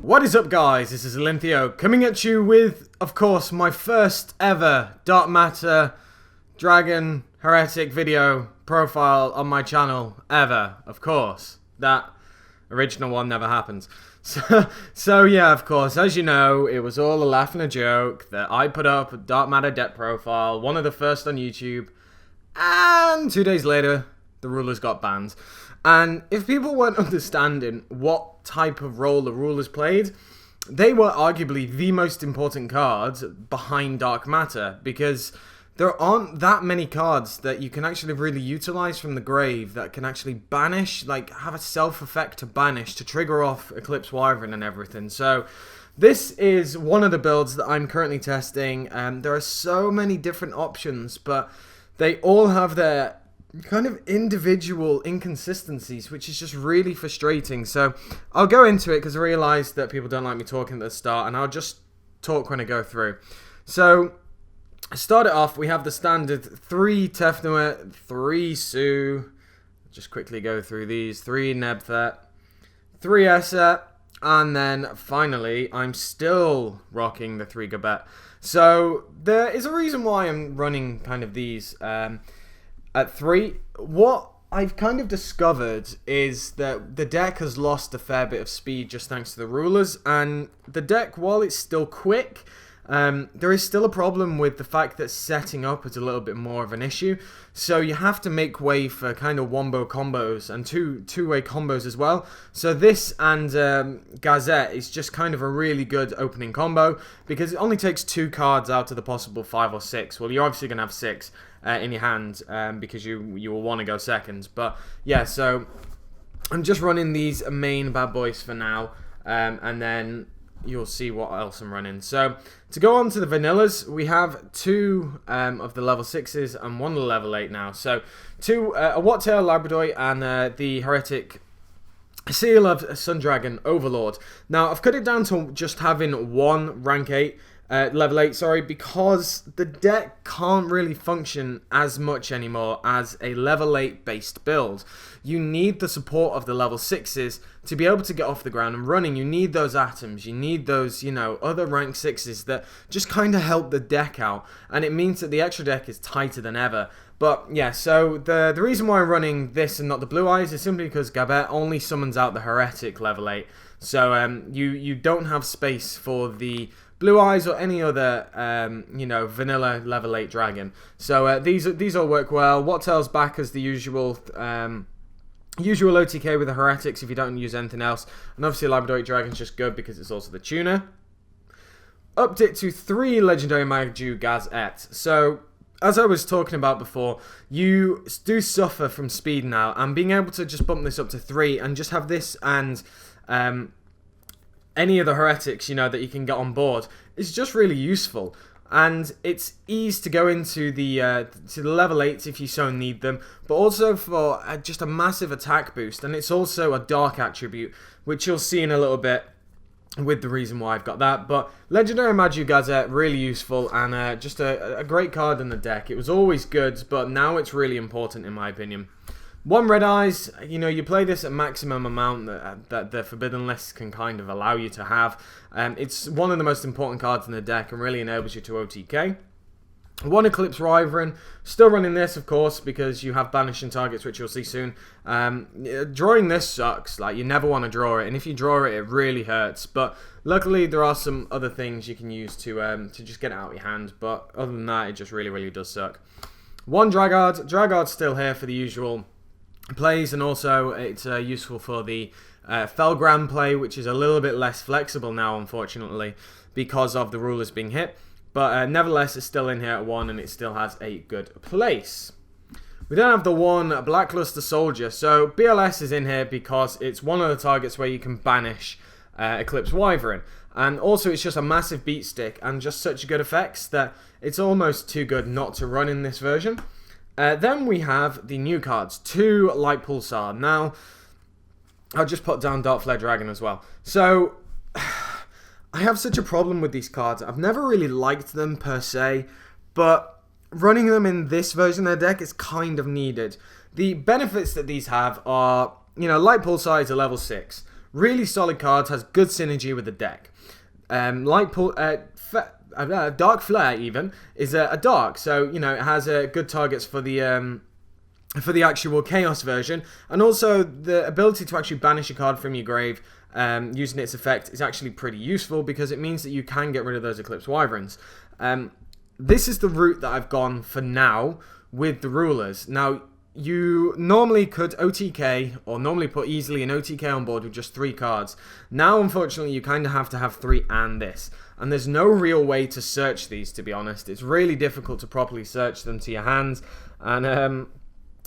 What is up, guys? This is Olympio coming at you with, of course, my first ever Dark Matter Dragon Heretic video profile on my channel ever. Of course, that original one never happens. So yeah, of course, as you know, it was all a laugh and a joke that I put up a Dark Matter deck profile, one of the first on YouTube, and 2 days later, the rulers got banned. And if people weren't understanding what type of role the rulers played, they were arguably the most important cards behind Dark Matter, because there aren't that many cards that you can actually really utilize from the grave that can actually banish, like have a self effect to banish, to trigger off Eclipse Wyvern and everything. So this is one of the builds that I'm currently testing. There are so many different options, but they all have their kind of individual inconsistencies, which is just really frustrating. So I'll go into it because I realized that people don't like me talking at the start, and I'll just talk when I go through. So start it off, we have the standard 3 Tefnuit, 3 Su, just quickly go through these, 3 Nebthet, 3 Esset, and then finally I'm still rocking the 3 Gabet. So there is a reason why I'm running kind of these at 3. What I've kind of discovered is that the deck has lost a fair bit of speed just thanks to the rulers, and the deck, while it's still quick, there is still a problem with the fact that setting up is a little bit more of an issue. So you have to make way for kind of wombo combos and two-way combos as well. So this and Gazette is just kind of a really good opening combo, because it only takes 2 cards out of the possible 5 or 6. Well, you're obviously going to have 6 in your hand because you will want to go seconds. But yeah, so I'm just running these main bad boys for now, and then you'll see what else I'm running. So to go on to the vanillas, we have 2 of the level 6s and 1 of the level 8 now. So 2, a Wattail Labrador and the Heretic Seal of Sundragon Overlord. Now I've cut it down to just having 1 rank 8, level 8, sorry, because the deck can't really function as much anymore as a level 8 based build. You need the support of the level 6s to be able to get off the ground and running. You need those atoms, you need those, you know, other rank 6s that just kind of help the deck out, and it means that the extra deck is tighter than ever. But yeah, so the reason why I'm running this and not the Blue Eyes is simply because Gabet only summons out the Heretic level 8. So you don't have space for the Blue Eyes or any other, you know, vanilla level 8 dragon. So these all work well. Wattail's back as the usual OTK with the Heretics if you don't use anything else. And obviously Labrador Dragon's just good because it's also the tuner. Upped it to 3 Legendary Maju Gazette. So as I was talking about before, you do suffer from speed now, and being able to just bump this up to 3 and just have this and any of the Heretics, you know, that you can get on board is just really useful. And it's easy to go into the level 8s if you so need them, but also for just a massive attack boost. And it's also a dark attribute, which you'll see in a little bit with the reason why I've got that. But Legendary Maju Gazette, really useful, and just a great card in the deck. It was always good, but now it's really important in my opinion. 1 Red Eyes, you know, you play this at maximum amount that the Forbidden List can kind of allow you to have. It's one of the most important cards in the deck and really enables you to OTK. 1 Eclipse Wyvern, still running this, of course, because you have banishing targets, which you'll see soon. Drawing this sucks, like you never want to draw it, and if you draw it, it really hurts. But luckily, there are some other things you can use to just get it out of your hand. But other than that, it just really does suck. 1 Dragard, Dragard's still here for the usual plays, and also it's useful for the Felgram play, which is a little bit less flexible now, unfortunately, because of the rulers being hit. But nevertheless, it's still in here at 1, and it still has a good place. We don't have the 1 Blackluster Soldier, so BLS is in here because it's one of the targets where you can banish Eclipse Wyvern. And also, it's just a massive beat stick and just such good effects that it's almost too good not to run in this version. Then we have the new cards, 2 Light Pulsar. Now, I'll just put down Dark Flare Dragon as well. So, I have such a problem with these cards. I've never really liked them per se, but running them in this version of the deck is kind of needed. The benefits that these have are Light Pulsar is a level 6. Really solid cards, has good synergy with the deck. Dark Flare even is a dark, so it has good targets for the actual Chaos version, and also the ability to actually banish a card from your grave using its effect is actually pretty useful because it means that you can get rid of those Eclipse Wyverns. This is the route that I've gone for now with the rulers. Now, you normally could OTK, or normally put easily an OTK on board with just 3 cards. Now, unfortunately, you kind of have to have 3 and this. And there's no real way to search these, to be honest. It's really difficult to properly search them to your hands. And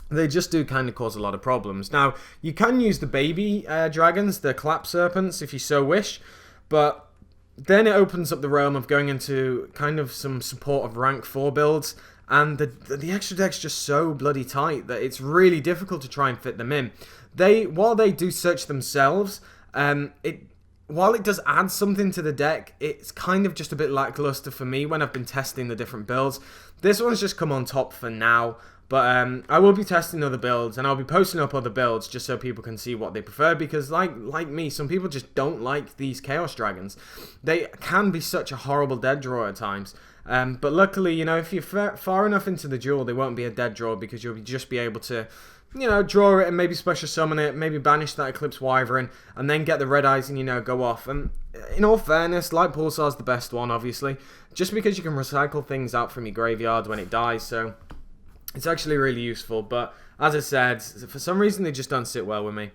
they just do kind of cause a lot of problems. Now, you can use the baby dragons, the Clap Serpents, if you so wish. But then it opens up the realm of going into kind of some support of rank 4 builds. And the extra deck's just so bloody tight that it's really difficult to try and fit them in. While they do search themselves, while it does add something to the deck, it's kind of just a bit lackluster for me when I've been testing the different builds. This one's just come on top for now, but I will be testing other builds, and I'll be posting up other builds just so people can see what they prefer, because like me, some people just don't like these Chaos Dragons. They can be such a horrible dead draw at times. But luckily, if you're far enough into the duel, they won't be a dead draw because you'll just be able to, draw it and maybe special summon it, maybe banish that Eclipse Wyvern, and then get the red eyes and, go off. And in all fairness, Light Pulsar is the best one, obviously, just because you can recycle things out from your graveyard when it dies, so it's actually really useful. But as I said, for some reason, they just don't sit well with me.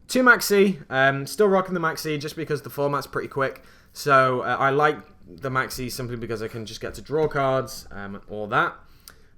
2 Maxi, still rocking the Maxi just because the format's pretty quick, so I like the Maxi simply because I can just get to draw cards, all that.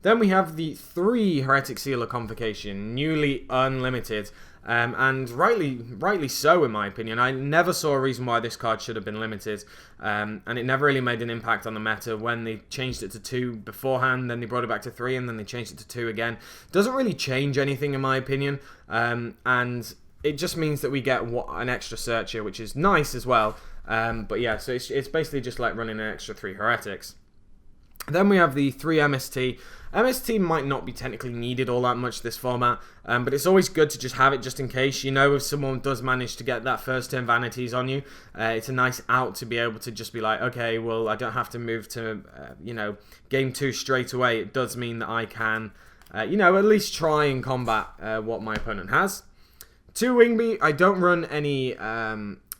Then we have the 3 Heretic Sealer Convocation, newly unlimited, and rightly so in my opinion. I never saw a reason why this card should have been limited, and it never really made an impact on the meta when they changed it to 2 beforehand, then they brought it back to 3, and then they changed it to 2 again. Doesn't really change anything in my opinion, and it just means that we get an extra searcher, which is nice as well. But yeah, so it's basically just like running an extra 3 Heretics. Then we have the 3 MST. MST might not be technically needed all that much this format, but it's always good to just have it just in case. If someone does manage to get that first turn Vanities on you, it's a nice out to be able to just be like, okay, well, I don't have to move to, game 2 straight away. It does mean that I can, at least try and combat what my opponent has. 2 Wingbeat. I don't run any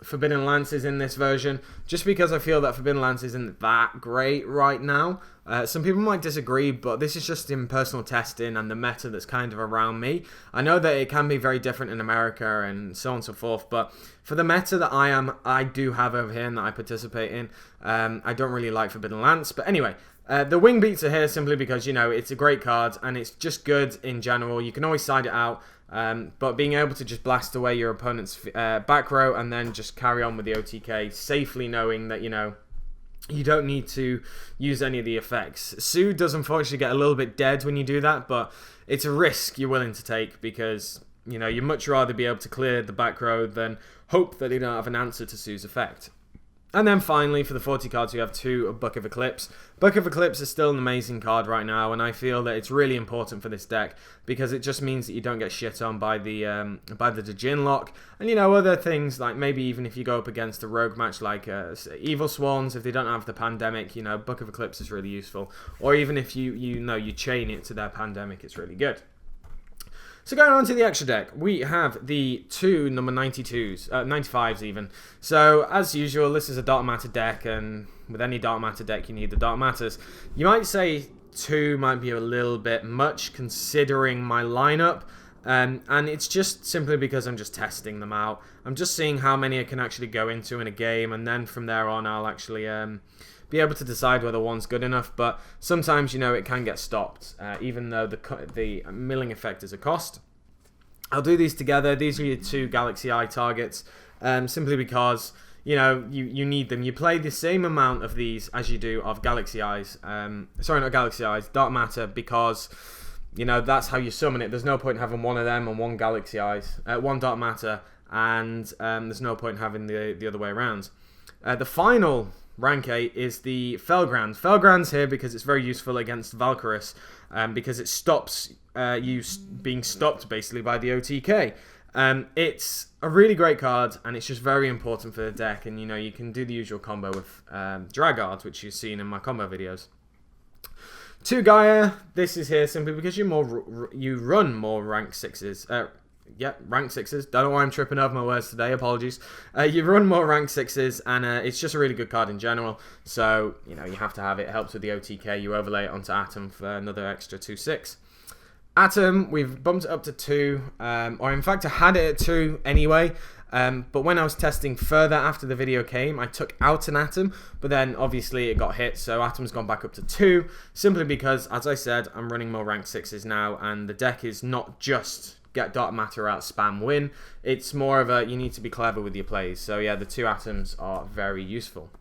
Forbidden Lances in this version, just because I feel that Forbidden Lance isn't that great right now. Some people might disagree, but this is just in personal testing and the meta that's kind of around me. I know that it can be very different in America and so on and so forth, but for the meta that I do have over here and that I participate in, I don't really like Forbidden Lance. But anyway, the Wing Beats are here simply because, it's a great card and it's just good in general. You can always side it out. But being able to just blast away your opponent's back row and then just carry on with the OTK, safely knowing that, you don't need to use any of the effects. Sue does unfortunately get a little bit dead when you do that, but it's a risk you're willing to take because, you'd much rather be able to clear the back row than hope that you don't have an answer to Sue's effect. And then finally, for the 40 cards, we have 2 Book of Eclipse. Book of Eclipse is still an amazing card right now, and I feel that it's really important for this deck because it just means that you don't get shit on by the Djinn lock, and other things like maybe even if you go up against a rogue match like Evil Swans, if they don't have the Pandemic, Book of Eclipse is really useful, or even if you chain it to their Pandemic, it's really good. So going on to the extra deck, we have the 2 number 92s, 95s even. So as usual, this is a Dark Matter deck, and with any Dark Matter deck, you need the Dark Matters. You might say 2 might be a little bit much considering my lineup, and it's just simply because I'm just testing them out. I'm just seeing how many I can actually go into in a game, and then from there on, I'll actually be able to decide whether one's good enough. But sometimes, it can get stopped, even though the milling effect is a cost. I'll do these together. These are your 2 Galaxy Eye targets, simply because, you need them. You play the same amount of these as you do of Galaxy Eyes. Sorry, not Galaxy Eyes, Dark Matter, because, that's how you summon it. There's no point in having one of them and 1 Galaxy Eyes, 1 Dark Matter, and there's no point in having the other way around. The final rank 8 is the Felgrand. Felgrand's here because it's very useful against Valkyrus, because it stops you being stopped basically by the OTK. It's a really great card, and it's just very important for the deck. And you can do the usual combo with Dragard, which you've seen in my combo videos. 2 Gaia. This is here simply because you run more rank 6s. Rank 6s. Don't know why I'm tripping over my words today. Apologies. You run more rank 6s, and it's just a really good card in general. So you have to have it. It helps with the OTK. You overlay it onto Atom for another extra 2/6. Atom, we've bumped it up to 2, or in fact I had it at 2 anyway, but when I was testing further after the video came, I took out an Atom, but then obviously it got hit, so Atom's gone back up to 2, simply because, as I said, I'm running more rank 6s now, and the deck is not just get Dark Matter out, spam, win. It's more of a, you need to be clever with your plays, so yeah, the 2 Atoms are very useful.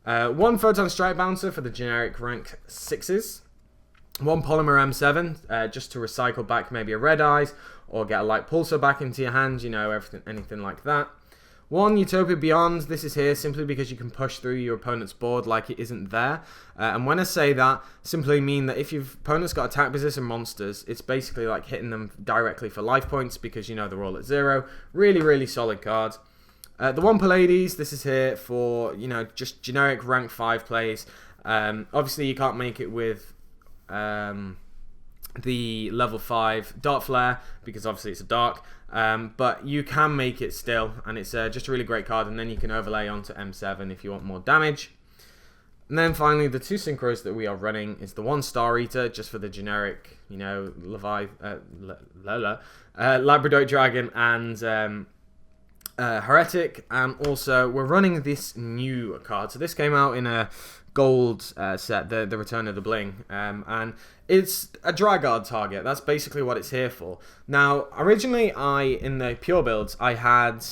1 Photon Strike Bouncer for the generic rank 6s. 1 Polymer M7, just to recycle back maybe a Red Eyes, or get a Light Pulsar back into your hand, anything like that. 1 Utopia Beyond, this is here simply because you can push through your opponent's board like it isn't there. And when I say that, simply mean that if your opponent's got attack resistant monsters, it's basically like hitting them directly for life points because they're all at 0. Really, really solid card. The 1 Pallades, this is here for, just generic rank 5 plays. Obviously you can't make it with the level 5 Dark Flare because obviously it's a dark, but you can make it still, and it's just a really great card, and then you can overlay onto M7 if you want more damage. And then finally, the 2 synchros that we are running is the 1 Star Eater, just for the generic, Labrador Dragon and Heretic, and also we're running this new card. So this came out in a gold set, the Return of the Bling, and it's a Dragard target. That's basically what it's here for. Now, originally in the pure builds, I had,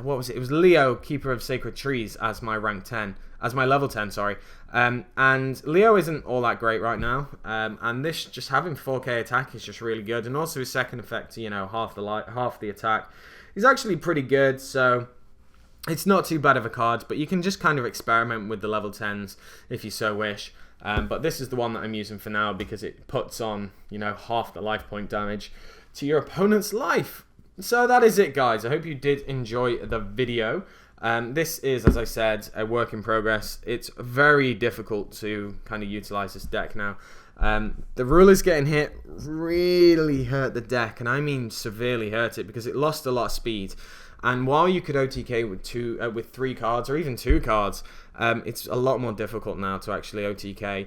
what was it? It was Leo, Keeper of Sacred Trees, as my rank 10, as my level 10, sorry. And Leo isn't all that great right now, and this, just having 4k attack is just really good, and also his second effect, half the attack, is actually pretty good, so it's not too bad of a card, but you can just kind of experiment with the level 10s if you so wish. But this is the one that I'm using for now because it puts on, half the life point damage to your opponent's life. So that is it, guys. I hope you did enjoy the video. This is, as I said, a work in progress. It's very difficult to kind of utilize this deck now. The rulers getting hit really hurt the deck, and I mean severely hurt it because it lost a lot of speed. And while you could OTK with 3 cards or even 2 cards, it's a lot more difficult now to actually OTK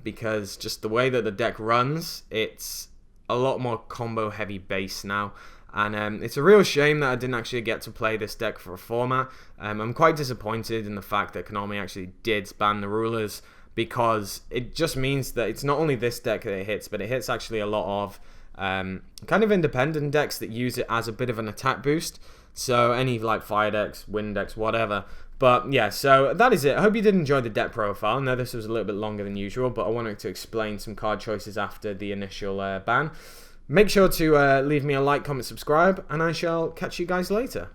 because just the way that the deck runs, it's a lot more combo heavy base now. And it's a real shame that I didn't actually get to play this deck for a format. I'm quite disappointed in the fact that Konami actually did ban the rulers, because it just means that it's not only this deck that it hits, but it hits actually a lot of kind of independent decks that use it as a bit of an attack boost. So any like fire decks, wind decks, whatever. But yeah, so that is it. I hope you did enjoy the deck profile. I know this was a little bit longer than usual, but I wanted to explain some card choices after the initial ban. Make sure to leave me a like, comment, subscribe, and I shall catch you guys later.